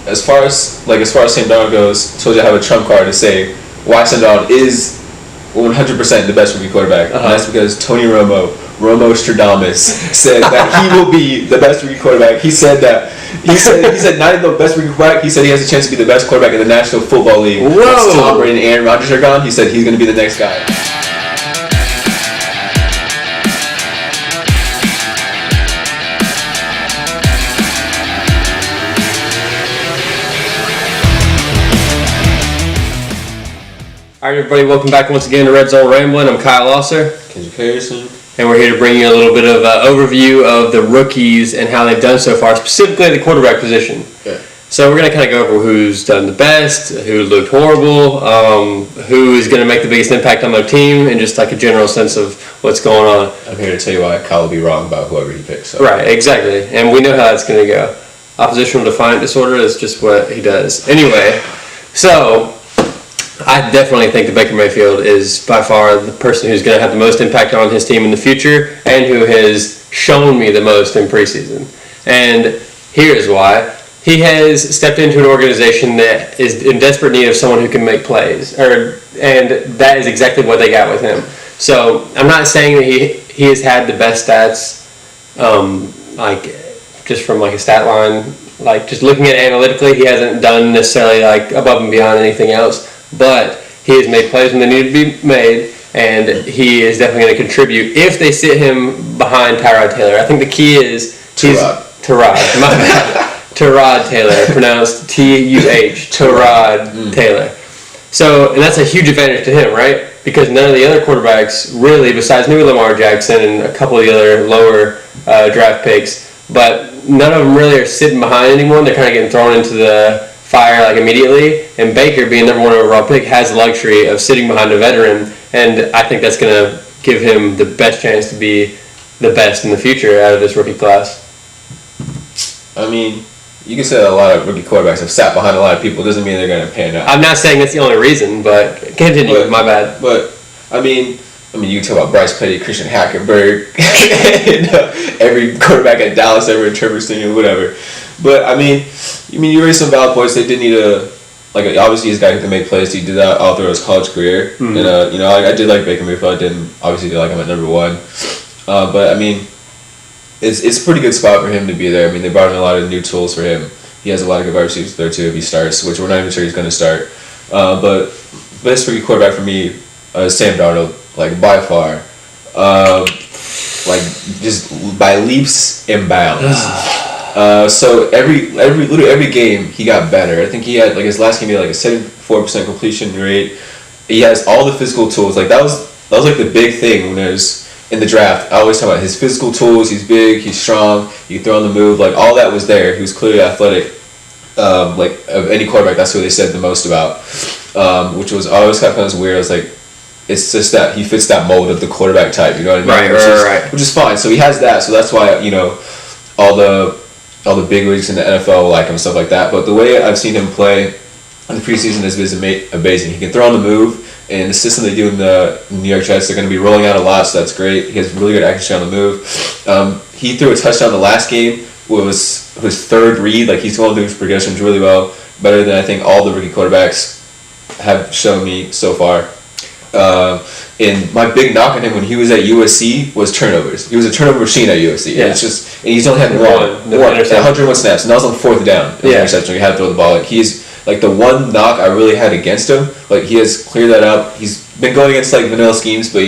as far as Sam Darnold goes, told you I have a trump card to say why Sam Darnold is 100% the best rookie quarterback, and that's because Tony Romo Stradamus said that he will be the best rookie quarterback. He said that. He said not even the best rookie quarterback. He said he has a chance to be the best quarterback in the National Football League. Whoa! Once Tom Brady and Aaron Rodgers are gone, he said he's going to be the next guy. All right, everybody, welcome back once again to Redzone Ramblin. I'm Kyle Losser. Kendrick Harrison. And we're here to bring you a little bit of overview of the rookies and how they've done so far, specifically at the quarterback position. Yeah. So we're going to kind of go over who's done the best, who looked horrible, who is going to make the biggest impact on their team, and just like a general sense of what's going on. I'm here to tell you why Kyle will be wrong about whoever he picks. So. Right, exactly. And we know how that's going to go. Oppositional defiant disorder is just what he does. Anyway, so I definitely think that Baker Mayfield is by far the person who's going to have the most impact on his team in the future and who has shown me the most in preseason. And here's why. He has stepped into an organization that is in desperate need of someone who can make plays, and that is exactly what they got with him. So I'm not saying that he has had the best stats, like just from like a stat line, like just looking at it analytically, he hasn't done necessarily like above and beyond anything else. But he has made plays when they need to be made, and he is definitely going to contribute if they sit him behind Tyrod Taylor. I think the key is Tyrod. My bad. Tyrod Taylor, pronounced T-U-H, Tyrod Taylor. So, and that's a huge advantage to him, right? Because none of the other quarterbacks really, besides maybe Lamar Jackson and a couple of the other lower draft picks, but none of them really are sitting behind anyone. They're kind of getting thrown into the fire like immediately. And Baker, being number one overall pick, has the luxury of sitting behind a veteran, and I think that's going to give him the best chance to be the best in the future out of this rookie class. I mean, you can say that a lot of rookie quarterbacks have sat behind a lot of people. It doesn't mean they're going to pan out. I'm not saying that's the only reason, but continue. My bad. But I mean, you can talk about Bryce Petty, Christian Hackenberg, and, every quarterback at Dallas ever in Trevor Senior, whatever. But I mean, you raised some valid points. They did need obviously he's a guy who can make plays. He did that all through his college career, and I did like Baker Mayfield. I didn't obviously like him at number one, but I mean, it's a pretty good spot for him to be there. I mean, they brought in a lot of new tools for him. He has a lot of good wide receivers there too if he starts, which we're not even sure he's going to start. But best rookie quarterback for me is Sam Darnold, like by far, like just by leaps and bounds. So literally every game he got better. I think he had his last game he had a 74% completion rate. He has all the physical tools. Like that was like the big thing when it was in the draft. I always talk about his physical tools. He's big, he's strong, he can throw on the move. Like all that was there. He was clearly athletic. Like of any quarterback, that's who they said the most about. Which was always kind of weird. I was like, it's just that he fits that mold of the quarterback type. You know what I mean? Right. Which is fine. So he has that. So that's why all the big leagues in the NFL like him and stuff like that. But the way I've seen him play in the preseason has been amazing. He can throw on the move, and the system they do in the New York Jets, they're going to be rolling out a lot, so that's great. He has really good accuracy on the move. He threw a touchdown the last game. Was his third read. Like he's going through his progressions really well, better than I think all the rookie quarterbacks have shown me so far. And my big knock on him when he was at USC was turnovers. He was a turnover machine at USC. Yeah. And he's only had one 101 snaps, and that was on 4th down. Interception. He had to throw the ball. Like he's like the one knock I really had against him. Like he has cleared that up. He's been going against vanilla schemes, but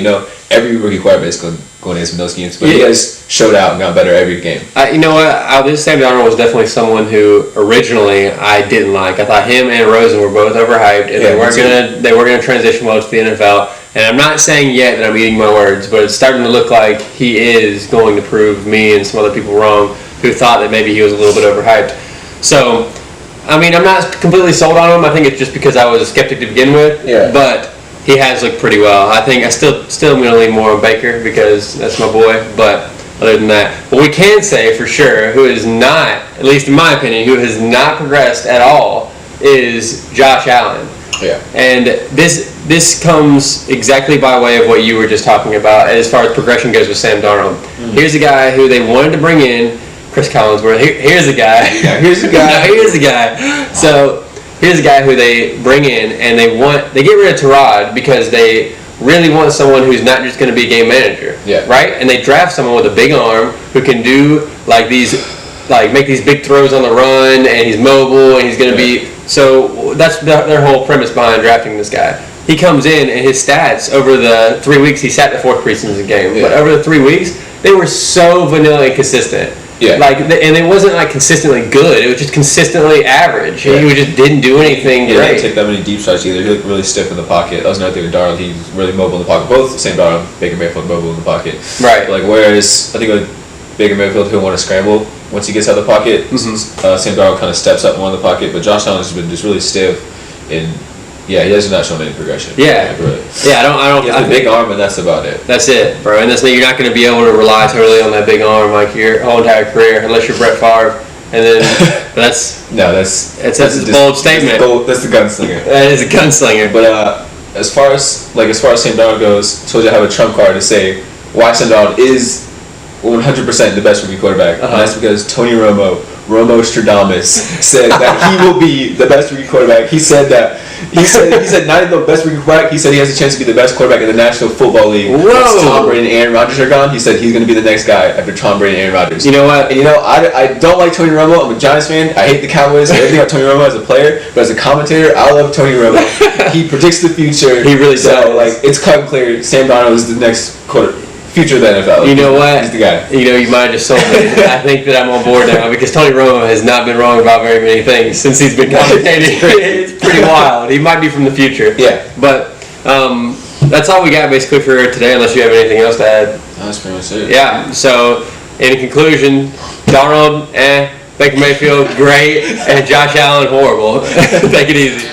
every rookie quarterback is going against vanilla schemes. But he has showed out and got better every game. You know what? This Sam Darnold was definitely someone who originally I didn't like. I thought him and Rosen were both overhyped, and they weren't gonna transition well to the NFL. And I'm not saying yet that I'm eating my words, but it's starting to look like he is going to prove me and some other people wrong who thought that maybe he was a little bit overhyped. So, I mean, I'm not completely sold on him. I think it's just because I was a skeptic to begin with. Yeah. But he has looked pretty well. I think I still am going to lean more on Baker because that's my boy. But other than that, what we can say for sure, who is not, at least in my opinion, who has not progressed at all, is Josh Allen. Yeah. And this comes exactly by way of what you were just talking about as far as progression goes with Sam Darnold. Mm-hmm. Here's a guy who they wanted to bring in. Chris Collinsworth. Here's a guy. Yeah, here's a guy. Here's a guy. So here's a guy who they bring in, and they get rid of Tyrod because they really want someone who's not just going to be a game manager. Yeah. Right? And they draft someone with a big arm who can do make these big throws on the run, and he's mobile, and he's going to be. So that's their whole premise behind drafting this guy. He comes in, and his stats over the 3 weeks, he sat the fourth preseason game, but over the 3 weeks, they were so vanilla and consistent. Yeah. And it wasn't consistently good. It was just consistently average. Yeah. He just didn't do anything He great. didn't take that many deep shots either. He looked really stiff in the pocket. That was another thing with Darnold. He's really mobile in the pocket. Both Sam Darnold, Baker Mayfield, mobile in the pocket. Right. Whereas I think with Baker Mayfield, he'll want to scramble once he gets out of the pocket. Sam Darnold kind of steps up more in the pocket, but Josh Allen has been just really stiff, and he has not shown any progression. Yeah. Really. Yeah, I don't. He has a big arm, and that's about it. That's it, bro. And you're not going to be able to rely totally on that big arm your whole entire career, unless you're Brett Favre. And then that's a bold statement. That's the gunslinger. That is a gunslinger. But as far as Sam Darnold goes, I told you I have a trump card to say why Sam Darnold is 100% the best rookie quarterback. And that's because Tony Romo Stradamus said that he will be the best rookie quarterback. He said not even the best rookie quarterback. He said he has a chance to be the best quarterback in the National Football League. Whoa. Once Tom Brady and Aaron Rodgers are gone, he said he's going to be the next guy after Tom Brady and Aaron Rodgers. You know what? And I don't like Tony Romo. I'm a Giants fan. I hate the Cowboys. Everything about Tony Romo as a player, but as a commentator, I love Tony Romo. He predicts the future. He really does. So it's quite clear Sam Darnold is the next future of the NFL. You know what? He's the guy. You might have just sold me. I think that I'm on board now because Tony Romo has not been wrong about very many things since he's been commentating. It's pretty wild. He might be from the future. Yeah. But that's all we got basically for today, unless you have anything else to add. That's pretty much it. Yeah. So, in conclusion, Darnold, Baker Mayfield, great, and Josh Allen, horrible. Take it easy.